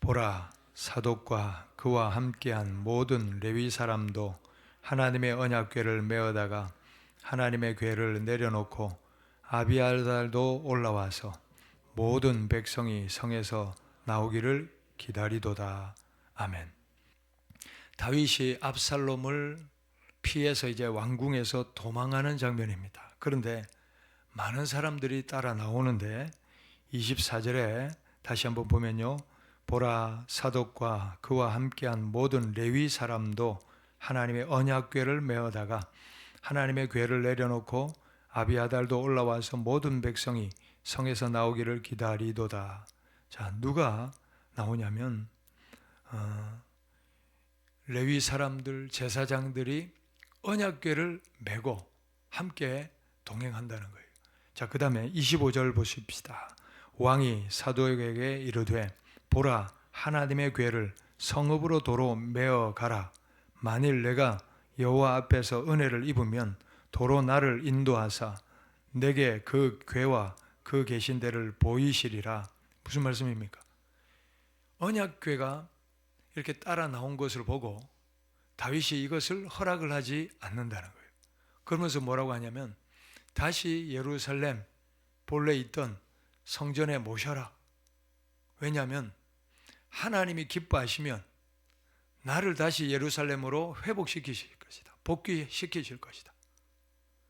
보라, 사독과 그와 함께한 모든 레위 사람도 하나님의 언약궤를 메어다가 하나님의 궤를 내려놓고 아비아달도 올라와서 모든 백성이 성에서 나오기를 기다리도다. 아멘. 다윗이 압살롬을 피해서 이제 왕궁에서 도망하는 장면입니다. 그런데 많은 사람들이 따라 나오는데 24절에 다시 한번 보면요, 보라, 사독과 그와 함께한 모든 레위 사람도 하나님의 언약궤를 메어다가 하나님의 궤를 내려놓고 아비아달도 올라와서 모든 백성이 성에서 나오기를 기다리도다. 자, 누가 나오냐면 레위 사람들, 제사장들이 언약궤를 메고 함께 동행한다는 거예요. 자, 그 다음에 25절 보십시다. 왕이 사독에게 이르되 보라, 하나님의 궤를 성읍으로 도로 메어 가라. 만일 내가 여호와 앞에서 은혜를 입으면 도로 나를 인도하사 내게 그 궤와 그 계신 데를 보이시리라. 무슨 말씀입니까? 언약궤가 이렇게 따라 나온 것을 보고 다윗이 이것을 허락을 하지 않는다는 거예요. 그러면서 뭐라고 하냐면 다시 예루살렘 본래 있던 성전에 모셔라. 왜냐하면 하나님이 기뻐하시면 나를 다시 예루살렘으로 회복시키실 것이다. 복귀시키실 것이다.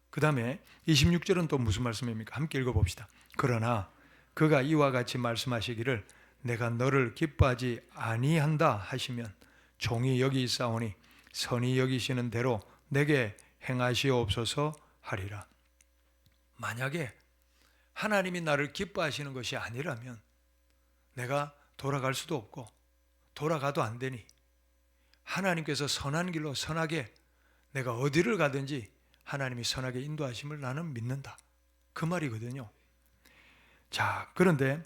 그 다음에 26절은 또 무슨 말씀입니까? 함께 읽어봅시다. 그러나 그가 이와 같이 말씀하시기를 내가 너를 기뻐하지 아니한다 하시면 종이 여기 있사오니 선히 여기시는 대로 내게 행하시옵소서 하리라. 만약에 하나님이 나를 기뻐하시는 것이 아니라면 내가 돌아갈 수도 없고 돌아가도 안 되니 하나님께서 선한 길로 선하게 내가 어디를 가든지 하나님이 선하게 인도하심을 나는 믿는다. 그 말이거든요. 자, 그런데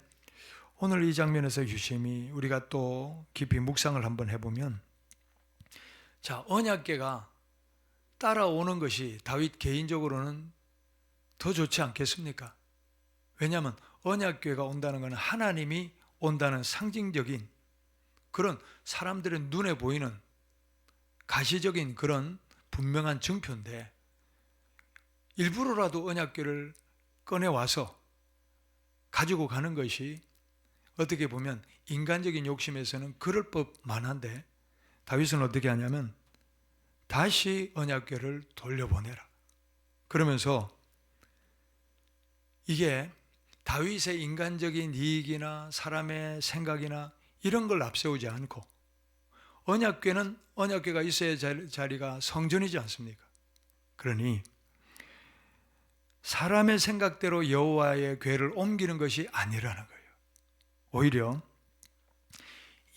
오늘 이 장면에서 유심히 우리가 또 깊이 묵상을 한번 해보면, 자, 언약궤가 따라오는 것이 다윗 개인적으로는 더 좋지 않겠습니까? 왜냐하면 언약궤가 온다는 것은 하나님이 온다는 상징적인 그런 사람들의 눈에 보이는 가시적인 그런 분명한 증표인데 일부러라도 언약궤를 꺼내와서 가지고 가는 것이 어떻게 보면 인간적인 욕심에서는 그럴 법만 한데 다윗은 어떻게 하냐면 다시 언약궤를 돌려보내라. 그러면서 이게 다윗의 인간적인 이익이나 사람의 생각이나 이런 걸 앞세우지 않고 언약궤는 언약궤가 있어야 할 자리가 성전이지 않습니까? 그러니 사람의 생각대로 여호와의 궤를 옮기는 것이 아니라는 거예요. 오히려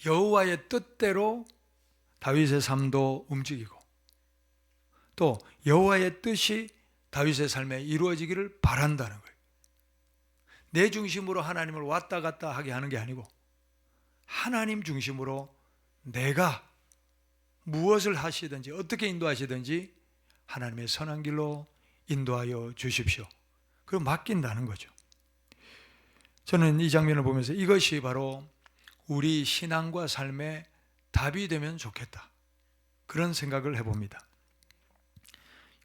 여호와의 뜻대로 다윗의 삶도 움직이고 또 여호와의 뜻이 다윗의 삶에 이루어지기를 바란다는 거예요. 내 중심으로 하나님을 왔다 갔다 하게 하는 게 아니고 하나님 중심으로 내가 무엇을 하시든지 어떻게 인도하시든지 하나님의 선한 길로 인도하여 주십시오. 그럼 맡긴다는 거죠. 저는 이 장면을 보면서 이것이 바로 우리 신앙과 삶의 답이 되면 좋겠다. 그런 생각을 해봅니다.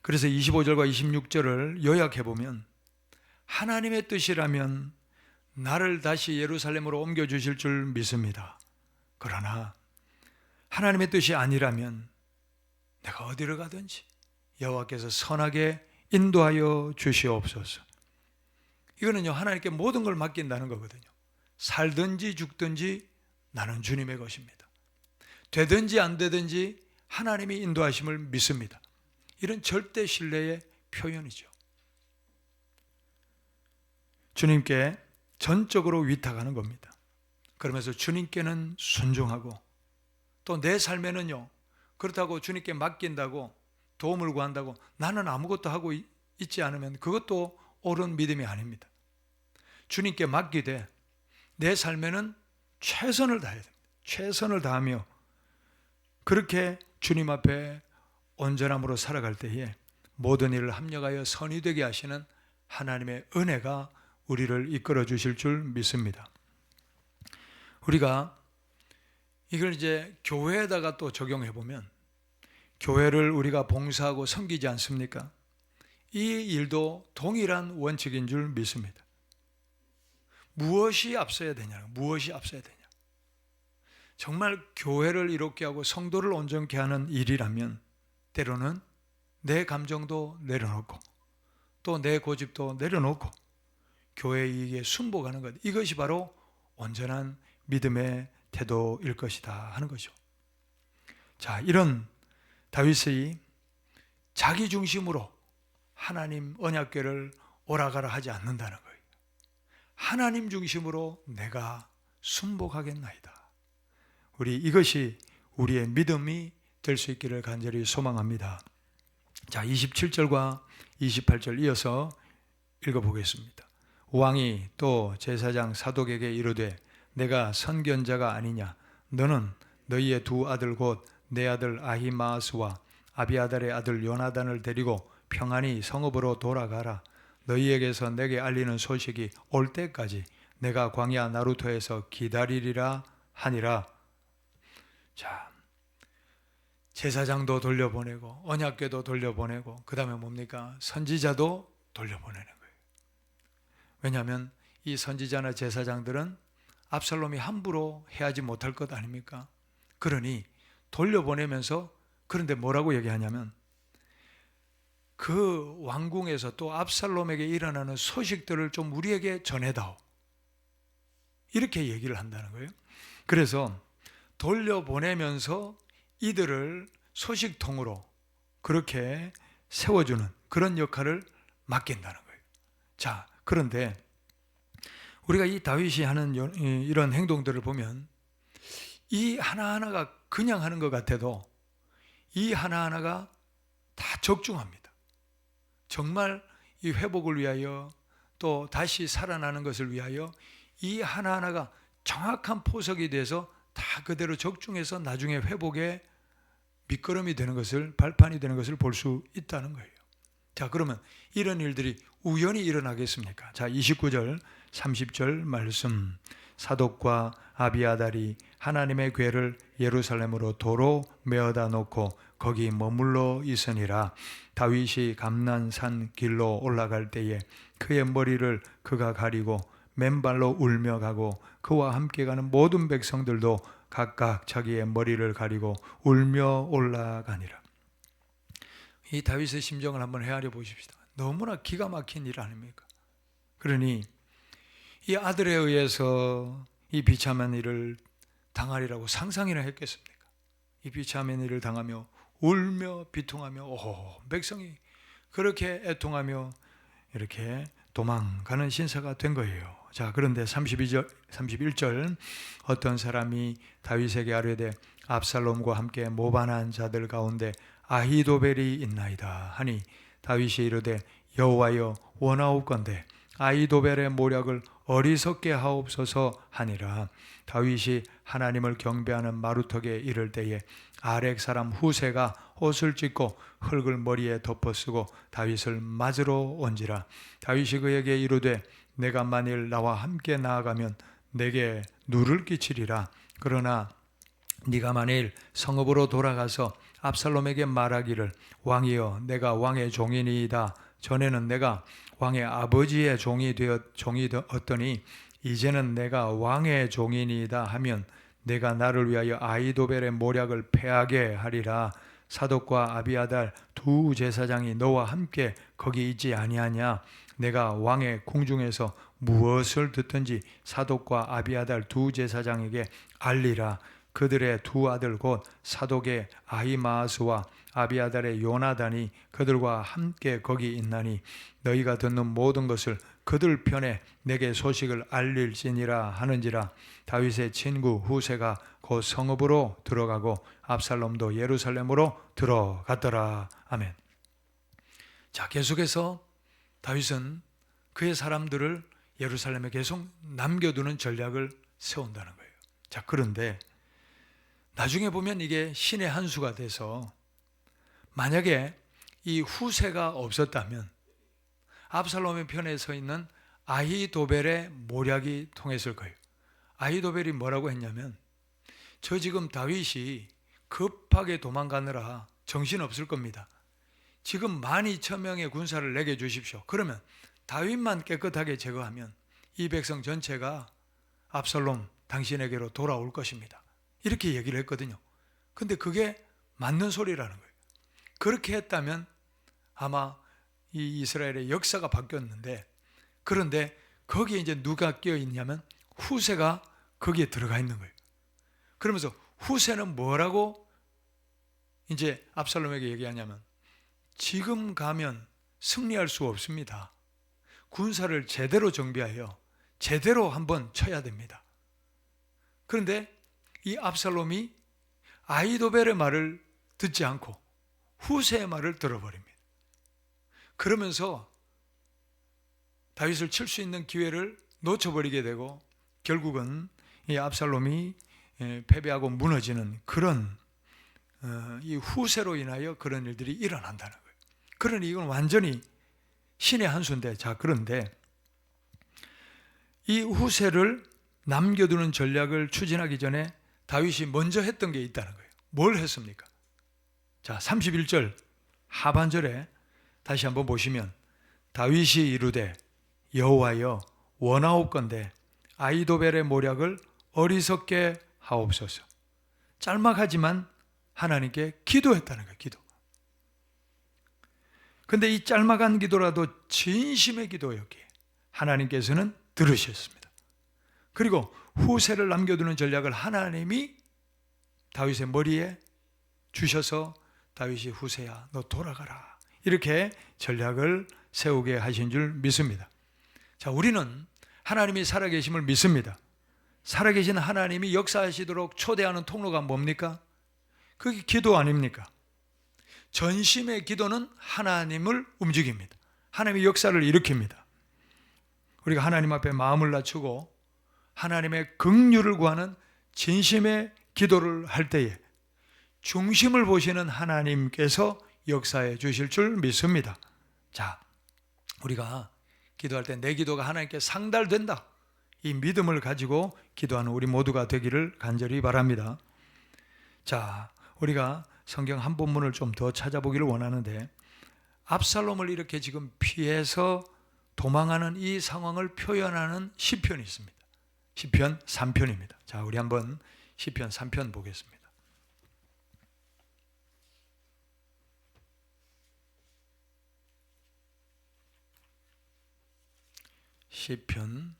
그래서 25절과 26절을 요약해보면 하나님의 뜻이라면 나를 다시 예루살렘으로 옮겨주실 줄 믿습니다. 그러나 하나님의 뜻이 아니라면 내가 어디를 가든지 여호와께서 선하게 인도하여 주시옵소서. 이거는요, 하나님께 모든 걸 맡긴다는 거거든요. 살든지 죽든지 나는 주님의 것입니다. 되든지 안 되든지 하나님이 인도하심을 믿습니다. 이런 절대 신뢰의 표현이죠. 주님께 전적으로 위탁하는 겁니다. 그러면서 주님께는 순종하고 또 내 삶에는요, 그렇다고 주님께 맡긴다고 도움을 구한다고 나는 아무것도 하고 있지 않으면 그것도 옳은 믿음이 아닙니다. 주님께 맡기되 내 삶에는 최선을 다해야 됩니다. 최선을 다하며 그렇게 주님 앞에 온전함으로 살아갈 때에 모든 일을 합력하여 선이 되게 하시는 하나님의 은혜가 우리를 이끌어 주실 줄 믿습니다. 우리가 이걸 이제 교회에다가 또 적용해 보면, 교회를 우리가 봉사하고 섬기지 않습니까? 이 일도 동일한 원칙인 줄 믿습니다. 무엇이 앞서야 되냐? 무엇이 앞서야 되냐? 정말 교회를 이롭게 하고 성도를 온전케 하는 일이라면 때로는 내 감정도 내려놓고 또 내 고집도 내려놓고 교회 이익에 순복하는 것, 이것이 바로 온전한 믿음의 태도일 것이다 하는 거죠. 자, 이런 다윗이 자기 중심으로 하나님 언약궤를 오라가라 하지 않는다는 거예요. 하나님 중심으로 내가 순복하겠나이다. 이것이 우리의 믿음이 될 수 있기를 간절히 소망합니다. 자, 27절과 28절 이어서 읽어보겠습니다. 왕이 또 제사장 사독에게 이르되 내가 선견자가 아니냐? 너는 너희의 두 아들 곧 내 아들 아히마아스와 아비아달의 아들 요나단을 데리고 평안히 성읍으로 돌아가라. 너희에게서 내게 알리는 소식이 올 때까지 내가 광야 나루토에서 기다리리라 하니라. 자, 제사장도 돌려보내고 언약궤도 돌려보내고 그 다음에 뭡니까? 선지자도 돌려보내는 거예요. 왜냐하면 이 선지자나 제사장들은 압살롬이 함부로 해하지 못할 것 아닙니까? 그러니 돌려보내면서, 그런데 뭐라고 얘기하냐면 그 왕궁에서 또 압살롬에게 일어나는 소식들을 좀 우리에게 전해다오, 이렇게 얘기를 한다는 거예요. 그래서 돌려보내면서 이들을 소식통으로 그렇게 세워주는 그런 역할을 맡긴다는 거예요. 자, 그런데 우리가 이 다윗이 하는 이런 행동들을 보면 이 하나하나가 그냥 하는 것 같아도 이 하나하나가 다 적중합니다. 정말 이 회복을 위하여 또 다시 살아나는 것을 위하여 이 하나하나가 정확한 포석이 돼서 다 그대로 적중해서 나중에 회복의 밑거름이 되는 것을, 발판이 되는 것을 볼 수 있다는 거예요. 자, 그러면 이런 일들이 우연히 일어나겠습니까? 자, 29절 30절 말씀. 사독과 아비아달이 하나님의 궤를 예루살렘으로 도로 메어다 놓고 거기 머물러 있으니라. 다윗이 감난산 길로 올라갈 때에 그의 머리를 그가 가리고 맨발로 울며 가고 그와 함께 가는 모든 백성들도 각각 자기의 머리를 가리고 울며 올라가니라. 이 다윗의 심정을 한번 헤아려 보십시다. 너무나 기가 막힌 일 아닙니까? 그러니 이 아들에 의해서 이 비참한 일을 당하리라고 상상이나 했겠습니까? 이 비참한 일을 당하며 울며 비통하며 백성이 그렇게 애통하며 이렇게 도망가는 신사가 된 거예요. 자, 그런데 31절 어떤 사람이 다윗에게 아뢰되 압살롬과 함께 모반한 자들 가운데 아히도벨이 있나이다 하니 다윗이 이르되 여호와여 원하옵건대 아히도벨의 모략을 어리석게 하옵소서 하니라. 다윗이 하나님을 경배하는 마루턱에 이를 때에 아렉 사람 후세가 옷을 찢고 흙을 머리에 덮어쓰고 다윗을 맞으러 온지라. 다윗이 그에게 이르되 내가 만일 나와 함께 나아가면 내게 누를 끼치리라. 그러나 네가 만일 성읍으로 돌아가서 압살롬에게 말하기를 왕이여 내가 왕의 종이니이다. 전에는 내가 왕의 아버지의 종이 되었더니 이제는 내가 왕의 종이니이다 하면 내가 나를 위하여 아히도벨의 모략을 패하게 하리라. 사독과 아비아달 두 제사장이 너와 함께 거기 있지 아니하냐? 내가 왕의 궁중에서 무엇을 듣든지 사독과 아비아달 두 제사장에게 알리라. 그들의 두 아들 곧 사독의 아히마아스와 아비아달의 요나단이 그들과 함께 거기 있나니 너희가 듣는 모든 것을 그들 편에 내게 소식을 알릴지니라 하는지라. 다윗의 친구 후세가 곧 성읍으로 들어가고 압살롬도 예루살렘으로 들어갔더라. 아멘. 자, 계속해서 다윗은 그의 사람들을 예루살렘에 계속 남겨두는 전략을 세운다는 거예요. 자, 그런데 나중에 보면 이게 신의 한 수가 돼서 만약에 이 후세가 없었다면 압살롬의 편에 서 있는 아히도벨의 모략이 통했을 거예요. 아히도벨이 뭐라고 했냐면 저 지금 다윗이 급하게 도망가느라 정신없을 겁니다. 지금 12,000명의 군사를 내게 주십시오. 그러면 다윗만 깨끗하게 제거하면 이 백성 전체가 압살롬 당신에게로 돌아올 것입니다. 이렇게 얘기를 했거든요. 근데 그게 맞는 소리라는 거예요. 그렇게 했다면 아마 이 이스라엘의 역사가 바뀌었는데, 그런데 거기에 이제 누가 끼어 있냐면 후세가 거기에 들어가 있는 거예요. 그러면서 후세는 뭐라고 이제 압살롬에게 얘기하냐면, 지금 가면 승리할 수 없습니다. 군사를 제대로 정비하여 제대로 한번 쳐야 됩니다. 그런데 이 압살롬이 아히도벨의 말을 듣지 않고 후세의 말을 들어버립니다. 그러면서 다윗을 칠 수 있는 기회를 놓쳐버리게 되고 결국은 이 압살롬이 패배하고 무너지는 그런 이 후세로 인하여 그런 일들이 일어난다는 거예요. 그러니 이건 완전히 신의 한 수인데, 자, 그런데 이 후세를 남겨두는 전략을 추진하기 전에 다윗이 먼저 했던 게 있다는 거예요. 뭘 했습니까? 자, 31절 하반절에 다시 한번 보시면, 다윗이 이르되 여호와여 원하옵건대 아히도벨의 모략을 어리석게 하옵소서. 짤막하지만 하나님께 기도했다는 거예요. 기도. 근데 이 짤막한 기도라도 진심의 기도였기에 하나님께서는 들으셨습니다. 그리고 후세를 남겨두는 전략을 하나님이 다윗의 머리에 주셔서 다윗이 후세야 너 돌아가라 이렇게 전략을 세우게 하신 줄 믿습니다. 자, 우리는 하나님이 살아계심을 믿습니다. 살아계신 하나님이 역사하시도록 초대하는 통로가 뭡니까? 그게 기도 아닙니까? 전심의 기도는 하나님을 움직입니다. 하나님의 역사를 일으킵니다. 우리가 하나님 앞에 마음을 낮추고 하나님의 긍휼을 구하는 진심의 기도를 할 때에 중심을 보시는 하나님께서 역사해 주실 줄 믿습니다. 자, 우리가 기도할 때 내 기도가 하나님께 상달된다, 이 믿음을 가지고 기도하는 우리 모두가 되기를 간절히 바랍니다. 자, 우리가 성경 한 본문을 좀 더 찾아보기를 원하는데, 압살롬을 이렇게 지금 피해서 도망하는 이 상황을 표현하는 시편이 있습니다. 시편 3편입니다. 자, 우리 한번 시편 3편 보겠습니다. 시편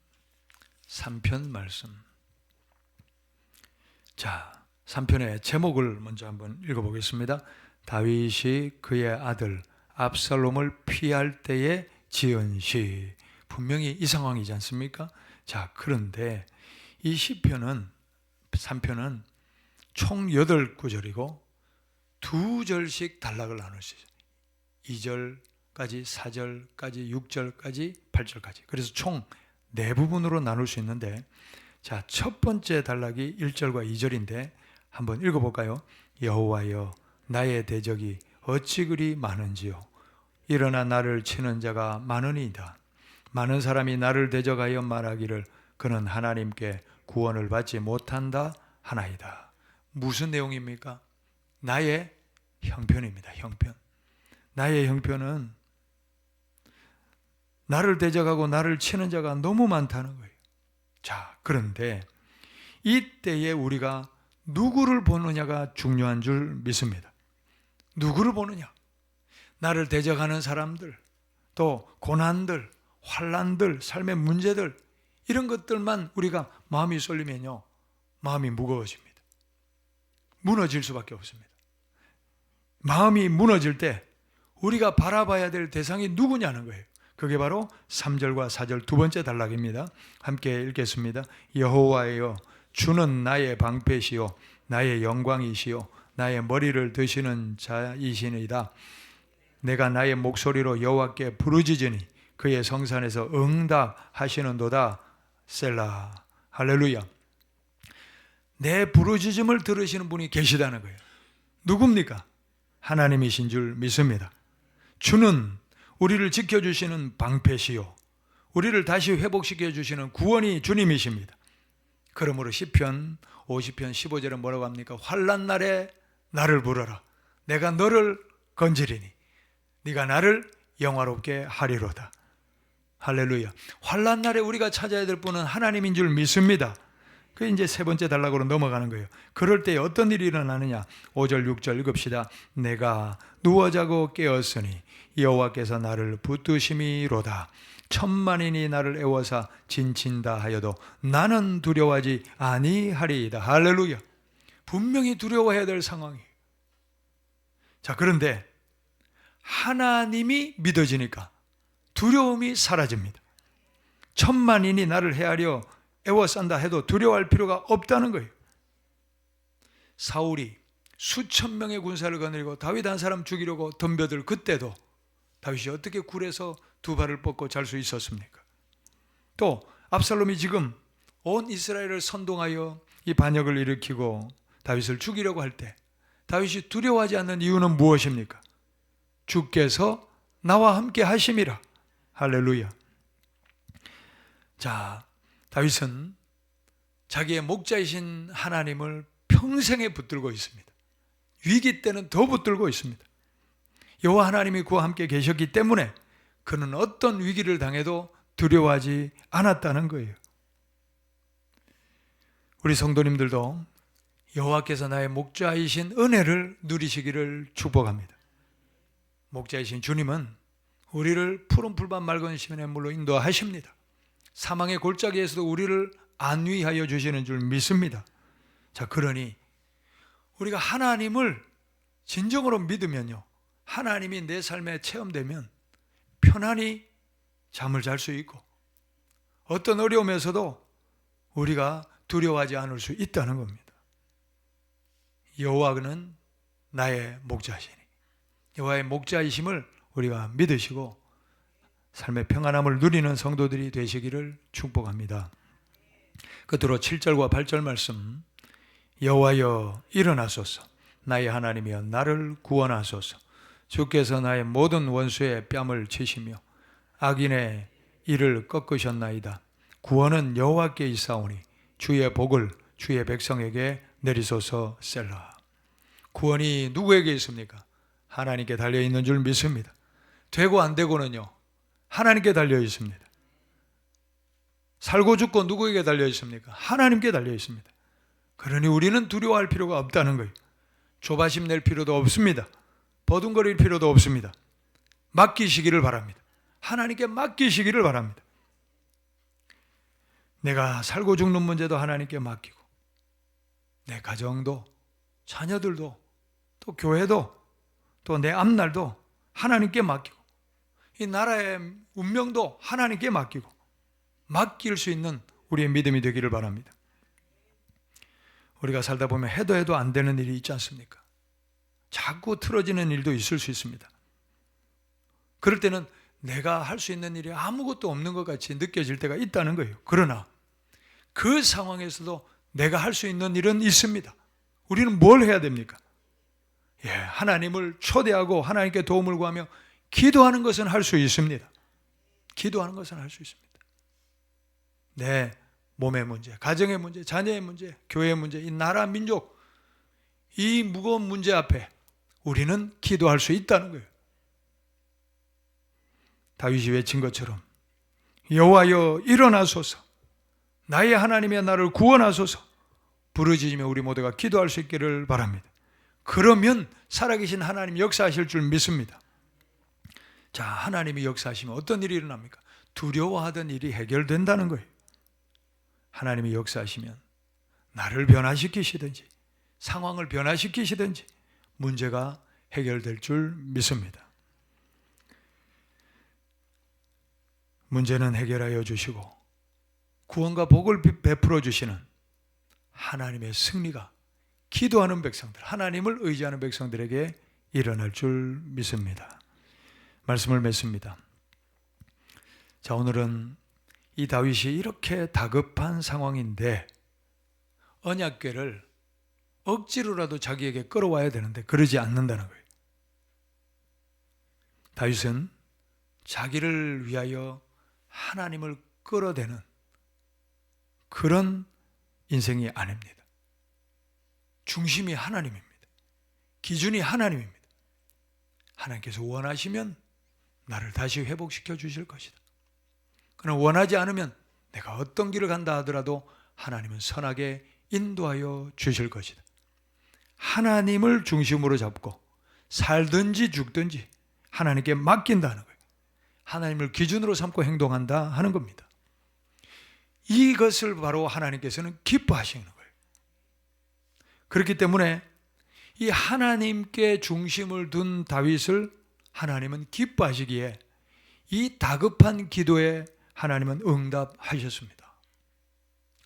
3편 말씀. 자, 3편의 제목을 먼저 한번 읽어보겠습니다. 다윗이 그의 아들 압살롬을 피할 때에 지은 시. 분명히 이 상황이지 않습니까? 자, 그런데 이 시편은 3편은 총 8구절이고 2절씩 단락을 나눌 수 있어요. 2절까지, 4절까지, 6절까지, 8절까지. 그래서 총 4부분으로 나눌 수 있는데, 자, 첫 번째 단락이 1절과 2절인데 한번 읽어볼까요? 여호와여 나의 대적이 어찌 그리 많은지요. 일어나 나를 치는 자가 많으니이다. 많은 사람이 나를 대적하여 말하기를 그는 하나님께 구원을 받지 못한다 하나이다. 무슨 내용입니까? 나의 형편입니다. 형편. 나의 형편은 나를 대적하고 나를 치는 자가 너무 많다는 거예요. 자, 그런데 이때에 우리가 누구를 보느냐가 중요한 줄 믿습니다. 누구를 보느냐? 나를 대적하는 사람들, 또 고난들, 환난들, 삶의 문제들, 이런 것들만 우리가 마음이 쏠리면요, 마음이 무거워집니다. 무너질 수밖에 없습니다. 마음이 무너질 때 우리가 바라봐야 될 대상이 누구냐는 거예요. 그게 바로 3절과 4절 두 번째 단락입니다. 함께 읽겠습니다. 여호와여 주는 나의 방패시요 나의 영광이시요 나의 머리를 드시는 자이시니이다. 내가 나의 목소리로 여호와께 부르짖으니 그의 성산에서 응답하시는도다. 셀라. 할렐루야. 내 부르짖음을 들으시는 분이 계시다는 거예요. 누굽니까? 하나님이신 줄 믿습니다. 주는 우리를 지켜주시는 방패시요 우리를 다시 회복시켜 주시는 구원이 주님이십니다. 그러므로 시편 50편 15절에 뭐라고 합니까? 환난 날에 나를 부르라. 내가 너를 건지리니 네가 나를 영화롭게 하리로다. 할렐루야. 환난 날에 우리가 찾아야 될 분은 하나님인 줄 믿습니다. 그 이제 세 번째 단락으로 넘어가는 거예요. 그럴 때 어떤 일이 일어나느냐? 5절 6절 읽읍시다. 내가 누워 자고 깨었으니 여호와께서 나를 붙드심이로다. 천만인이 나를 애워사 진친다 하여도 나는 두려워하지 아니하리이다. 할렐루야. 분명히 두려워해야 될 상황이에요. 자, 그런데 하나님이 믿어지니까 두려움이 사라집니다. 천만인이 나를 헤아려 애워싼다 해도 두려워할 필요가 없다는 거예요. 사울이 수천 명의 군사를 거느리고 다윗 한 사람 죽이려고 덤벼들 그때도 다윗이 어떻게 굴에서 두 발을 뻗고 잘 수 있었습니까? 또 압살롬이 지금 온 이스라엘을 선동하여 이 반역을 일으키고 다윗을 죽이려고 할 때 다윗이 두려워하지 않는 이유는 무엇입니까? 주께서 나와 함께 하심이라. 할렐루야. 자, 다윗은 자기의 목자이신 하나님을 평생에 붙들고 있습니다. 위기 때는 더 붙들고 있습니다. 여호와 하나님이 그와 함께 계셨기 때문에 그는 어떤 위기를 당해도 두려워하지 않았다는 거예요. 우리 성도님들도 여호와께서 나의 목자이신 은혜를 누리시기를 축복합니다. 목자이신 주님은 우리를 푸른 풀밭 맑은 시면의 물로 인도하십니다. 사망의 골짜기에서도 우리를 안위하여 주시는 줄 믿습니다. 자, 그러니 우리가 하나님을 진정으로 믿으면요, 하나님이 내 삶에 체험되면 편안히 잠을 잘 수 있고 어떤 어려움에서도 우리가 두려워하지 않을 수 있다는 겁니다. 여호와는 나의 목자시니, 여호와의 목자이심을 우리가 믿으시고 삶의 평안함을 누리는 성도들이 되시기를 축복합니다. 끝으로 7절과 8절 말씀, 여호와여 일어나소서, 나의 하나님이여 나를 구원하소서. 주께서 나의 모든 원수의 뺨을 치시며 악인의 이를 꺾으셨나이다. 구원은 여호와께 있사오니 주의 복을 주의 백성에게 내리소서. 셀라. 구원이 누구에게 있습니까? 하나님께 달려있는 줄 믿습니다. 되고 안 되고는요, 하나님께 달려 있습니다. 살고 죽고 누구에게 달려 있습니까? 하나님께 달려 있습니다. 그러니 우리는 두려워할 필요가 없다는 거예요. 조바심 낼 필요도 없습니다. 버둥거릴 필요도 없습니다. 맡기시기를 바랍니다. 하나님께 맡기시기를 바랍니다. 내가 살고 죽는 문제도 하나님께 맡기고 내 가정도 자녀들도 또 교회도 또 내 앞날도 하나님께 맡기고 이 나라의 운명도 하나님께 맡기고 맡길 수 있는 우리의 믿음이 되기를 바랍니다. 우리가 살다 보면 해도 안 되는 일이 있지 않습니까? 자꾸 틀어지는 일도 있을 수 있습니다. 그럴 때는 내가 할 수 있는 일이 아무것도 없는 것 같이 느껴질 때가 있다는 거예요. 그러나 그 상황에서도 내가 할 수 있는 일은 있습니다. 우리는 뭘 해야 됩니까? 하나님을 초대하고 하나님께 도움을 구하며 기도하는 것은 할 수 있습니다. 기도하는 것은 할 수 있습니다. 내 몸의 문제, 가정의 문제, 자녀의 문제, 교회의 문제, 이 나라, 민족, 이 무거운 문제 앞에 우리는 기도할 수 있다는 거예요. 다윗이 외친 것처럼 여호와여 일어나소서, 나의 하나님의 나를 구원하소서 부르짖으며 우리 모두가 기도할 수 있기를 바랍니다. 그러면 살아계신 하나님 역사하실 줄 믿습니다. 자, 하나님이 역사하시면 어떤 일이 일어납니까? 두려워하던 일이 해결된다는 거예요. 하나님이 역사하시면 나를 변화시키시든지 상황을 변화시키시든지 문제가 해결될 줄 믿습니다. 문제는 해결하여 주시고 구원과 복을 베풀어 주시는 하나님의 승리가 기도하는 백성들, 하나님을 의지하는 백성들에게 일어날 줄 믿습니다. 말씀을 맺습니다. 자, 오늘은 이 다윗이 이렇게 다급한 상황인데 언약궤를 억지로라도 자기에게 끌어와야 되는데 그러지 않는다는 거예요. 다윗은 자기를 위하여 하나님을 끌어대는 그런 인생이 아닙니다. 중심이 하나님입니다. 기준이 하나님입니다. 하나님께서 원하시면 나를 다시 회복시켜 주실 것이다. 그러나 원하지 않으면 내가 어떤 길을 간다 하더라도 하나님은 선하게 인도하여 주실 것이다. 하나님을 중심으로 잡고 살든지 죽든지 하나님께 맡긴다는 거예요. 하나님을 기준으로 삼고 행동한다 하는 겁니다. 이것을 바로 하나님께서는 기뻐하시는 거예요. 그렇기 때문에 이 하나님께 중심을 둔 다윗을 하나님은 기뻐하시기에 이 다급한 기도에 하나님은 응답하셨습니다.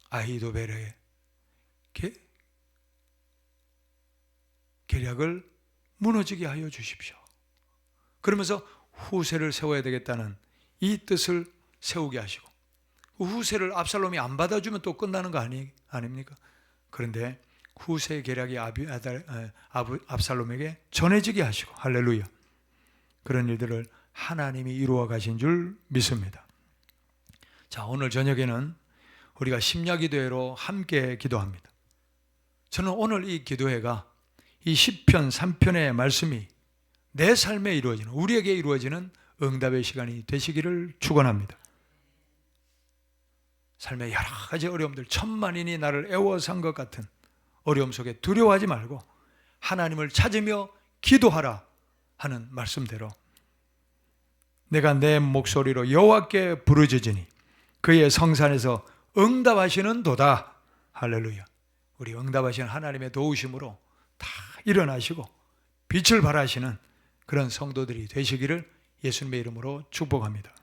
아히도벨의 계략을 무너지게 하여 주십시오. 그러면서 후세를 세워야 되겠다는 이 뜻을 세우게 하시고, 후세를 압살롬이 안 받아주면 또 끝나는 거 아닙니까? 그런데 후세 계략이 압살롬에게 전해지게 하시고, 할렐루야. 그런 일들을 하나님이 이루어 가신 줄 믿습니다. 자, 오늘 저녁에는 우리가 심야기도회로 함께 기도합니다. 저는 오늘 이 기도회가 이 시편 3편의 말씀이 내 삶에 이루어지는, 우리에게 이루어지는 응답의 시간이 되시기를 축원합니다. 삶의 여러 가지 어려움들, 천만인이 나를 애워싼 것 같은 어려움 속에 두려워하지 말고 하나님을 찾으며 기도하라 하는 말씀대로 내가 내 목소리로 여호와께 부르짖으니 그의 성산에서 응답하시는 도다. 할렐루야. 우리 응답하시는 하나님의 도우심으로 다 일어나시고 빛을 발하시는 그런 성도들이 되시기를 예수님의 이름으로 축복합니다.